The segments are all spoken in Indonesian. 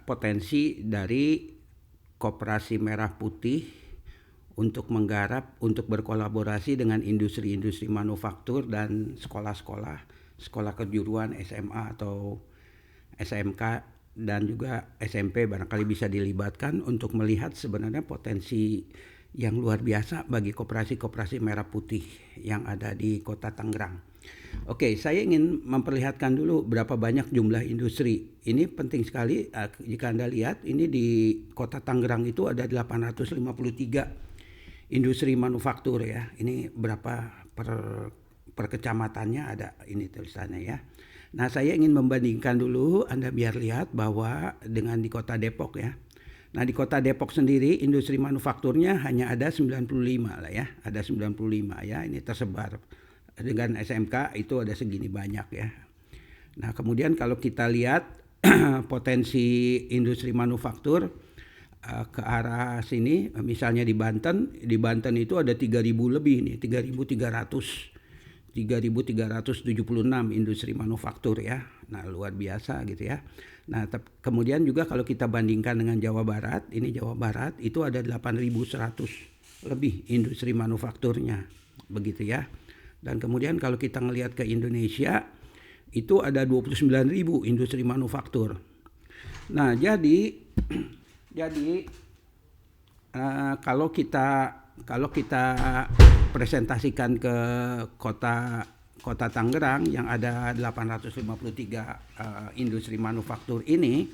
potensi dari Koperasi Merah Putih untuk menggarap, untuk berkolaborasi dengan industri-industri manufaktur dan sekolah kejuruan SMA atau SMK dan juga SMP barangkali bisa dilibatkan untuk melihat sebenarnya potensi yang luar biasa bagi koperasi-koperasi merah putih yang ada di Kota Tangerang. Oke, saya ingin memperlihatkan dulu berapa banyak jumlah industri. Ini penting sekali jika Anda lihat, ini di Kota Tangerang itu ada 853 industri manufaktur ya. Ini berapa per kecamatannya ada ini tulisannya ya. Nah, saya ingin membandingkan dulu Anda biar lihat bahwa dengan di Kota Depok ya. Nah, di Kota Depok sendiri industri manufakturnya hanya ada 95 lah ya. Ada 95 ya, ini tersebar. Dengan SMK itu ada segini banyak ya. Nah, kemudian kalau kita lihat potensi industri manufaktur ke arah sini, misalnya di Banten itu ada 3.000 lebih nih, 3.376 industri manufaktur ya. Nah, luar biasa gitu ya. Nah, kemudian juga kalau kita bandingkan dengan Jawa Barat, ini Jawa Barat itu ada 8.100 lebih industri manufakturnya, begitu ya. Dan kemudian kalau kita ngelihat ke Indonesia, itu ada 29.000 industri manufaktur. Nah, jadi kalau kita presentasikan ke Kota Tangerang yang ada 853 industri manufaktur ini,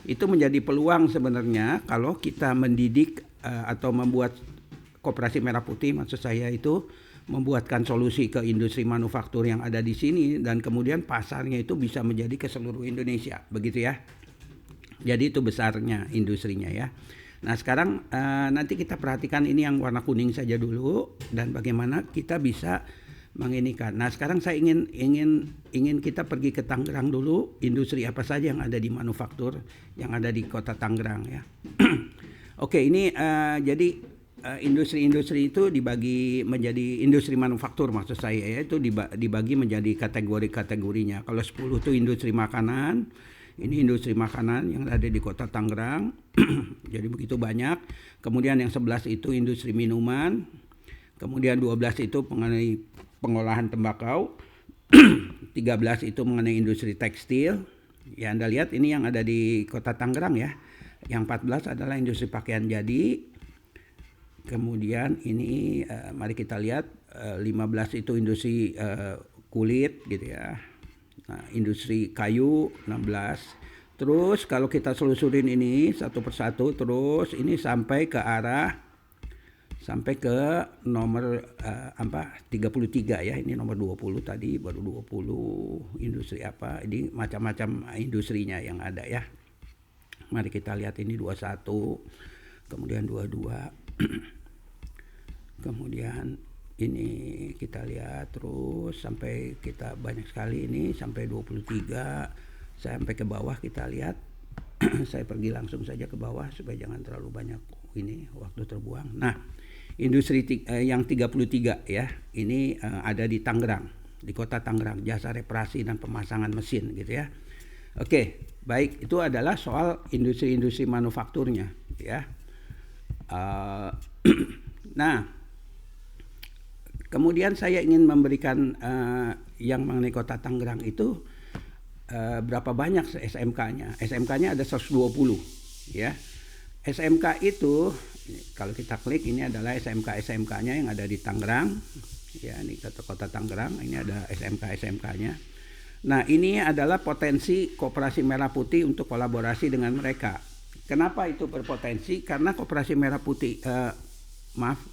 itu menjadi peluang sebenarnya kalau kita mendidik atau membuat Koperasi Merah Putih, maksud saya itu membuatkan solusi ke industri manufaktur yang ada di sini dan kemudian pasarnya itu bisa menjadi ke seluruh Indonesia, begitu ya. Jadi itu besarnya industrinya ya. Nah, sekarang nanti kita perhatikan ini yang warna kuning saja dulu dan bagaimana kita bisa menginikan. Nah, sekarang saya ingin kita pergi ke Tangerang dulu, industri apa saja yang ada di manufaktur yang ada di Kota Tangerang ya. Oke, ini jadi industri-industri itu dibagi menjadi industri manufaktur, maksud saya ya, itu dibagi menjadi kategori-kategorinya. Kalau 10 itu industri makanan, ini industri makanan yang ada di Kota Tangerang. Jadi begitu banyak. Kemudian yang 11 itu industri minuman. Kemudian 12 itu mengenai pengolahan tembakau. 13 itu mengenai industri tekstil. Ya, Anda lihat ini yang ada di Kota Tangerang ya. Yang 14 adalah industri pakaian jadi. Kemudian ini mari kita lihat 15 itu industri kulit gitu ya. Nah, industri kayu 16. Terus kalau kita selusurin ini satu persatu terus ini sampai ke nomor 33 ya. Ini nomor 20 tadi, baru 20 industri apa. Ini macam-macam industrinya yang ada ya. Mari kita lihat ini 21, kemudian 22. Kemudian ini kita lihat terus sampai kita banyak sekali ini sampai 23, sampai ke bawah kita lihat. Saya pergi langsung saja ke bawah supaya jangan terlalu banyak ini waktu terbuang. Nah, industri yang 33 ya, ini ada di Tangerang, di Kota Tangerang, jasa reparasi dan pemasangan mesin gitu ya. Oke, baik, itu adalah soal industri-industri manufakturnya ya. Nah, kemudian saya ingin memberikan yang mengenai Kota Tangerang itu berapa banyak SMK-nya. SMK-nya ada 120 ya. SMK itu kalau kita klik ini adalah SMK-SMK-nya yang ada di Tangerang. Ya, ini Kota Tangerang, ini ada SMK-SMK-nya. Nah, ini adalah potensi Koperasi Merah Putih untuk kolaborasi dengan mereka. Kenapa itu berpotensi? Karena Koperasi Merah Putih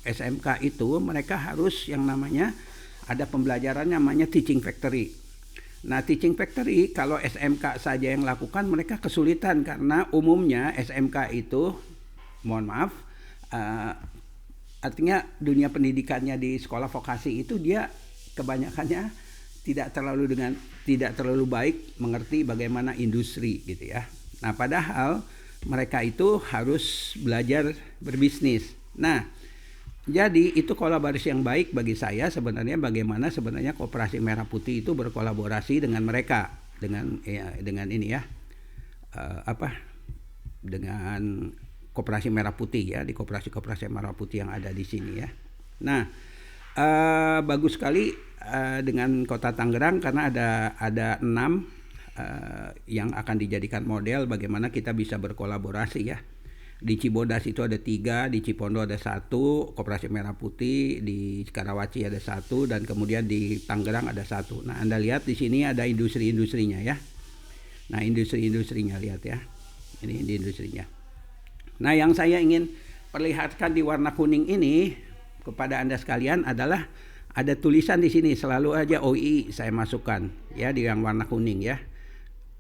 SMK itu mereka harus yang namanya ada pembelajaran namanya teaching factory. Nah, teaching factory kalau SMK saja yang lakukan mereka kesulitan karena umumnya SMK itu artinya dunia pendidikannya di sekolah vokasi itu dia kebanyakannya tidak terlalu baik mengerti bagaimana industri gitu ya. Nah, padahal mereka itu harus belajar berbisnis. Nah, jadi itu kolaborasi yang baik bagi saya sebenarnya bagaimana sebenarnya Koperasi Merah Putih itu berkolaborasi dengan mereka dengan ini ya. apa dengan Koperasi Merah Putih ya, di koperasi Merah Putih yang ada di sini ya. Nah, bagus sekali dengan Kota Tangerang karena ada 6 yang akan dijadikan model bagaimana kita bisa berkolaborasi ya. Di Cibodas itu ada 3, di Cipondo ada 1, Koperasi Merah Putih, di Karawaci ada 1, dan kemudian di Tangerang ada 1. Nah, Anda lihat di sini ada industri-industrinya ya. Nah, industri-industrinya lihat ya. Ini industrinya. Nah, yang saya ingin perlihatkan di warna kuning ini kepada Anda sekalian adalah ada tulisan di sini, selalu aja OII saya masukkan ya di yang warna kuning ya.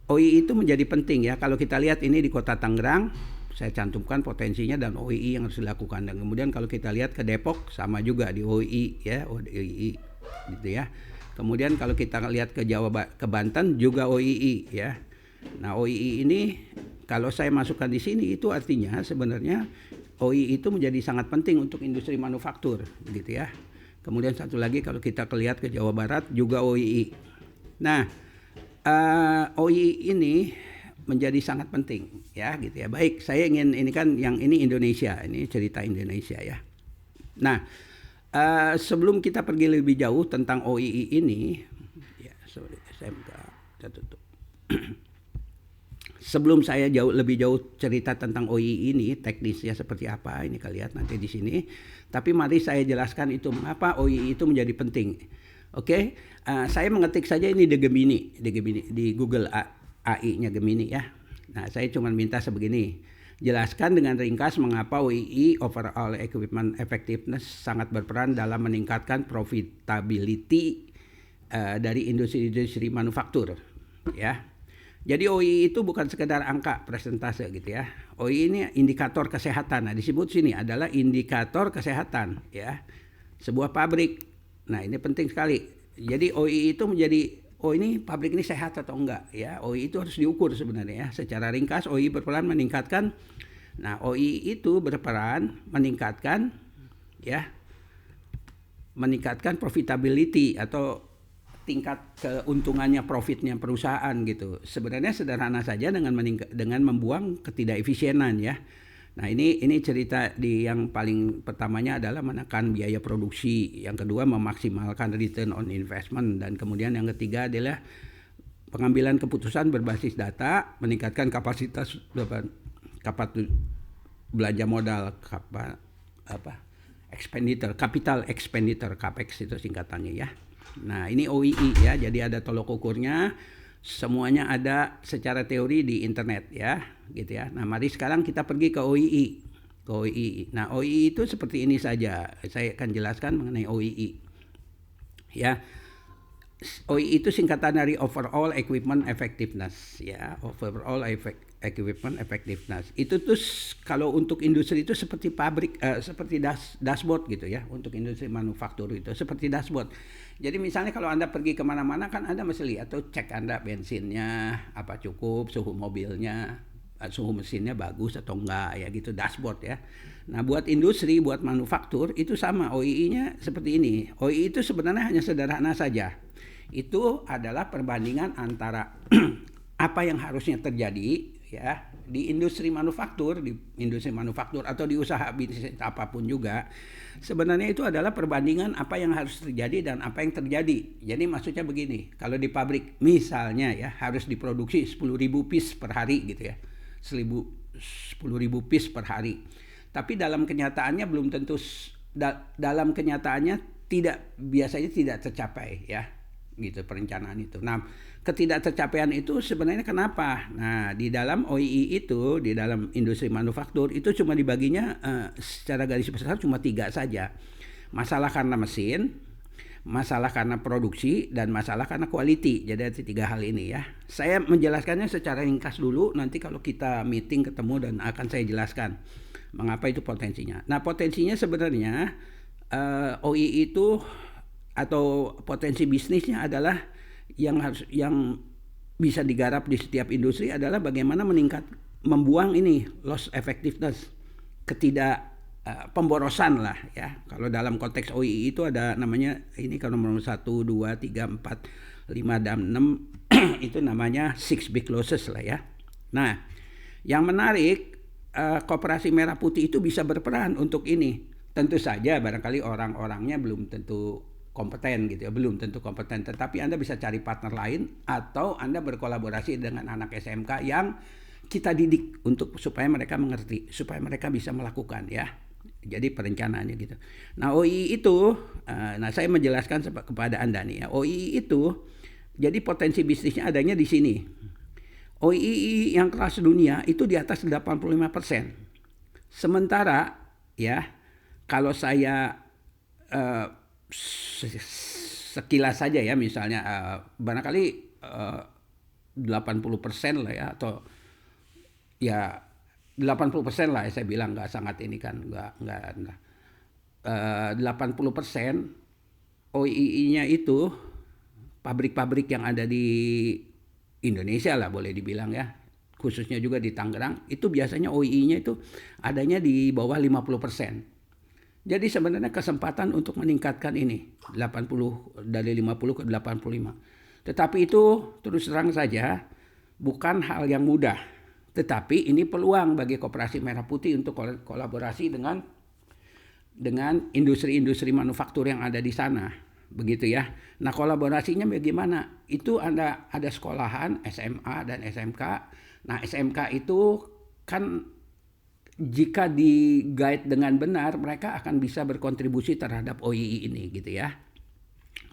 OII itu menjadi penting ya. Kalau kita lihat ini di Kota Tangerang, saya cantumkan potensinya dan OII yang harus dilakukan. Dan kemudian kalau kita lihat ke Depok sama juga di OII ya, OII gitu ya. Kemudian kalau kita lihat ke ke Banten juga OII ya. Nah, OII ini kalau saya masukkan di sini itu artinya sebenarnya OII itu menjadi sangat penting untuk industri manufaktur gitu ya. Kemudian satu lagi kalau kita lihat ke Jawa Barat juga OII. Nah, OII ini menjadi sangat penting ya gitu ya. Baik, saya ingin ini kan yang ini Indonesia, ini cerita Indonesia ya. Nah, sebelum kita pergi lebih jauh tentang OII ini, ya sorry, saya tutup. Sebelum saya lebih jauh cerita tentang OII ini, teknisnya seperti apa, ini kalian lihat nanti di sini. Tapi mari saya jelaskan itu mengapa OII itu menjadi penting. Oke, saya mengetik saja ini di Gemini di Google AI-nya Gemini ya. Nah, saya cuma minta sebegini. Jelaskan dengan ringkas mengapa OII overall equipment effectiveness sangat berperan dalam meningkatkan profitability dari industri-industri manufaktur ya. Jadi OII itu bukan sekedar angka persentase gitu ya. OII ini indikator kesehatan. Nah, disebut sini adalah indikator kesehatan ya. Sebuah pabrik. Nah, ini penting sekali. Jadi OII itu menjadi ini pabrik ini sehat atau enggak ya. OII itu harus diukur sebenarnya ya. Secara ringkas OII berperan meningkatkan. Nah, OII itu berperan meningkatkan ya. Meningkatkan profitability atau tingkat keuntungannya, profitnya perusahaan gitu. Sebenarnya sederhana saja dengan membuang ketidakefisienan ya. Nah, ini cerita yang paling pertamanya adalah menekan biaya produksi, yang kedua memaksimalkan return on investment, dan kemudian yang ketiga adalah pengambilan keputusan berbasis data, meningkatkan kapasitas belanja modal, capital expenditure, CAPEX itu singkatannya ya. Nah, ini OII ya, jadi ada tolok ukurnya. Semuanya ada secara teori di internet ya, gitu ya. Nah, mari sekarang kita pergi ke OII. Nah, OII itu seperti ini saja. Saya akan jelaskan mengenai OII. Ya. OII itu singkatan dari Overall Equipment Effectiveness ya, Overall Equipment Effectiveness. Itu tuh kalau untuk industri itu seperti pabrik, seperti dashboard gitu ya. Untuk industri manufaktur itu seperti dashboard. Jadi misalnya kalau Anda pergi kemana-mana kan Anda mesti lihat atau cek Anda bensinnya apa cukup, suhu mobilnya, suhu mesinnya bagus atau enggak ya gitu, dashboard ya. Nah, buat industri, buat manufaktur itu sama, OII-nya seperti ini. OII itu sebenarnya hanya sederhana saja. Itu adalah perbandingan antara apa yang harusnya terjadi ya di industri manufaktur atau di usaha bisnis apapun juga. Sebenarnya itu adalah perbandingan apa yang harus terjadi dan apa yang terjadi. Jadi maksudnya begini, kalau di pabrik misalnya ya harus diproduksi 10.000 piece per hari gitu ya. 10.000 piece per hari. Tapi dalam kenyataannya belum tentu dalam kenyataannya biasanya tidak tercapai ya. Gitu perencanaan itu. Nah, ketidaktercapaian itu sebenarnya kenapa? Nah, di dalam OII itu, di dalam industri manufaktur itu cuma dibaginya secara garis besar cuma 3 saja. Masalah karena mesin, masalah karena produksi, dan masalah karena quality. Jadi ada 3 hal ini ya. Saya menjelaskannya secara ringkas dulu, nanti kalau kita meeting ketemu dan akan saya jelaskan mengapa itu potensinya. Nah, potensinya sebenarnya OII itu atau potensi bisnisnya adalah yang bisa digarap di setiap industri adalah bagaimana membuang ini loss effectiveness, pemborosan lah ya. Kalau dalam konteks OII itu ada namanya ini kalau nomor 1, 2, 3, 4, 5 dan 6 itu namanya 6 big losses lah ya. Nah, yang menarik, Koperasi Merah Putih itu bisa berperan untuk ini. Tentu saja barangkali orang-orangnya belum tentu kompeten gitu ya, belum tentu kompeten. Tetapi Anda bisa cari partner lain atau Anda berkolaborasi dengan anak SMK yang kita didik untuk supaya mereka mengerti, supaya mereka bisa melakukan ya. Jadi perencanaannya gitu. Nah OII itu, nah saya menjelaskan kepada Anda nih ya, OII itu jadi potensi bisnisnya adanya di sini. OII yang kelas dunia itu di atas 85%. Sementara ya, kalau saya sekilas saja ya misalnya barangkali 80% lah ya, atau ya 80% lah saya bilang, nggak sangat ini kan, nggak 80% OII-nya itu pabrik-pabrik yang ada di Indonesia lah boleh dibilang ya, khususnya juga di Tangerang, itu biasanya OII-nya itu adanya di bawah 50%. Jadi sebenarnya kesempatan untuk meningkatkan ini 80 dari 50 ke 85. Tetapi itu terus terang saja bukan hal yang mudah. Tetapi ini peluang bagi Koperasi Merah Putih untuk kolaborasi dengan industri-industri manufaktur yang ada di sana. Begitu ya. Nah, kolaborasinya bagaimana? Itu ada sekolahan SMA dan SMK. Nah, SMK itu kan jika di-guide dengan benar, mereka akan bisa berkontribusi terhadap OII ini gitu ya.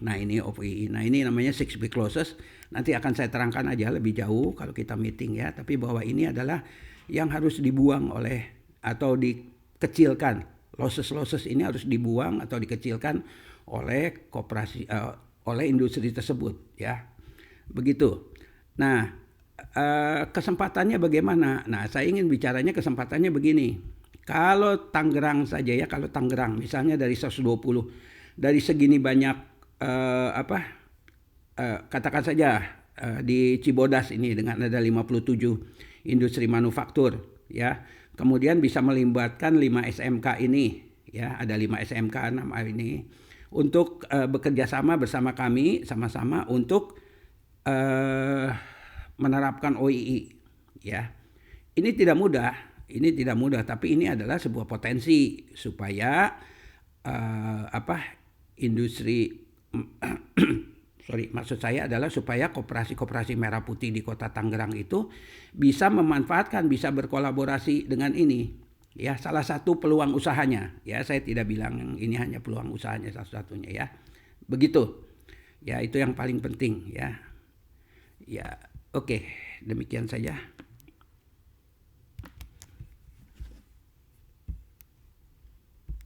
Nah, ini OII. Nah, ini namanya 6 big losses. Nanti akan saya terangkan aja lebih jauh kalau kita meeting ya. Tapi bahwa ini adalah yang harus dibuang oleh atau dikecilkan. Losses ini harus dibuang atau dikecilkan oleh oleh industri tersebut ya. Begitu. Nah, kesempatannya bagaimana? Nah, saya ingin bicaranya kesempatannya begini. Kalau Tangerang saja ya, kalau Tangerang misalnya dari 120, dari segini banyak katakan saja di Cibodas ini dengan ada 57 industri manufaktur ya. Kemudian bisa melibatkan 5 SMK ini ya, ada 5 SMK 6 ini untuk bekerja sama bersama kami sama-sama untuk menerapkan OII ya. Ini tidak mudah, tapi ini adalah sebuah potensi supaya industri maksud saya adalah supaya koperasi Merah Putih di Kota Tangerang itu bisa memanfaatkan, bisa berkolaborasi dengan ini. Ya, salah satu peluang usahanya. Ya, saya tidak bilang ini hanya peluang usahanya satu-satunya ya. Begitu. Ya, itu yang paling penting ya. Ya, oke, demikian saja.